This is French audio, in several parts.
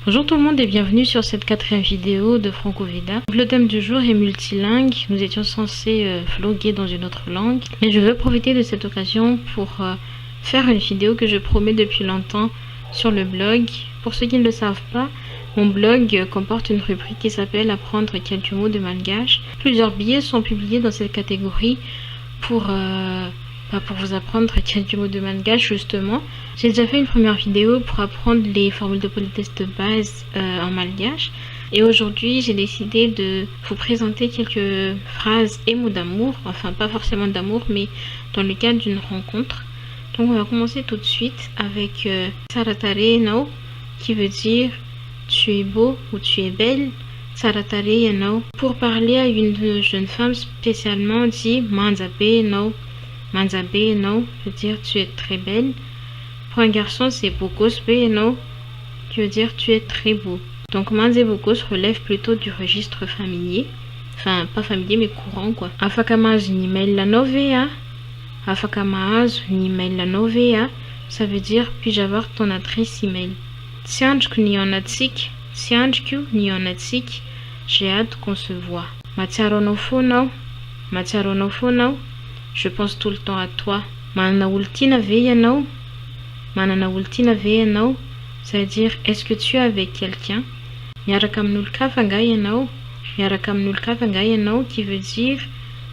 Bonjour tout le monde et bienvenue sur cette quatrième vidéo de Franco Veda. Le thème du jour est multilingue. Nous étions censés vlogger dans une autre langue. Et je veux profiter de cette occasion pour faire une vidéo que je promets depuis longtemps sur le blog. Pour ceux qui ne le savent pas, mon blog comporte une rubrique qui s'appelle Apprendre quelques mots de malgache. Plusieurs billets sont publiés dans cette catégorie pour vous apprendre quelques mots de malgache justement. J'ai déjà fait une première vidéo pour apprendre les formules de politesse de base en malgache. Et aujourd'hui, j'ai décidé de vous présenter quelques phrases et mots d'amour. Enfin, pas forcément d'amour, mais dans le cadre d'une rencontre. Donc, on va commencer tout de suite avec Saratare no, qui veut dire tu es beau ou tu es belle. Saratare no. Pour parler à une jeune femme spécialement, dit Manzabe no. Manzabe no veut dire tu es très belle. Pour un garçon, c'est Bokos no, qui veut dire tu es très beau. Donc Manze Bokos relève plutôt du registre familier. Enfin, pas familier, mais courant quoi. Afakamaz ni mail la novea. Afakamaz ni mail la novea. Ça veut dire puis-je avoir ton adresse email. Sianjku ni onatsik. Sianjku ni onatsik. J'ai hâte qu'on se voit. Matiaronophono. Matiaronophono. Je pense tout le temps à toi. Mananaultina veyanao. Mananaultina veyanao. Ça veut dire est-ce que tu es avec quelqu'un? Miarakamnulka vangayanao. Miarakamnulka vangayanao qui veut dire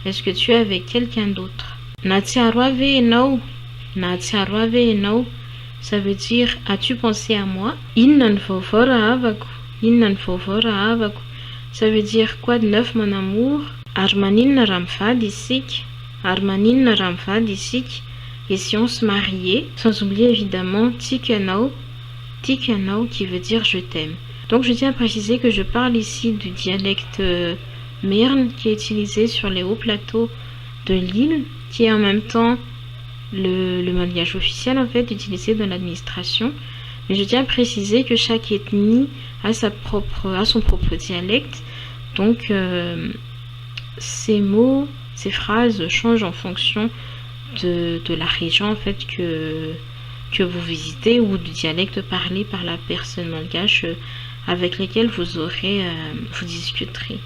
est-ce que tu es avec quelqu'un d'autre? Natiarwa veyanao. Natiarwa veyanao. Ça veut dire as-tu pensé à moi? Innan fofora avaku. Innan fofora avaku. Ça veut dire quoi de neuf mon amour? Armanin ramfa disik. Armanin Ramfa d'ici, et si on se mariait, sans oublier évidemment Tikanao, Tikanao qui veut dire je t'aime. Donc je tiens à préciser que je parle ici du dialecte Merne qui est utilisé sur les hauts plateaux de l'île, qui est en même temps le malgache officiel en fait utilisé dans l'administration. Mais je tiens à préciser que chaque ethnie a son propre dialecte, donc ces mots, ces phrases changent en fonction de la région en fait que vous visitez ou du dialecte parlé par la personne malgache avec lesquelles vous discuterez.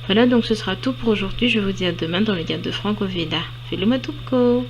Voilà, donc ce sera tout pour aujourd'hui. Je vous dis à demain dans le cadre de Franco Veda. Fais le matupko.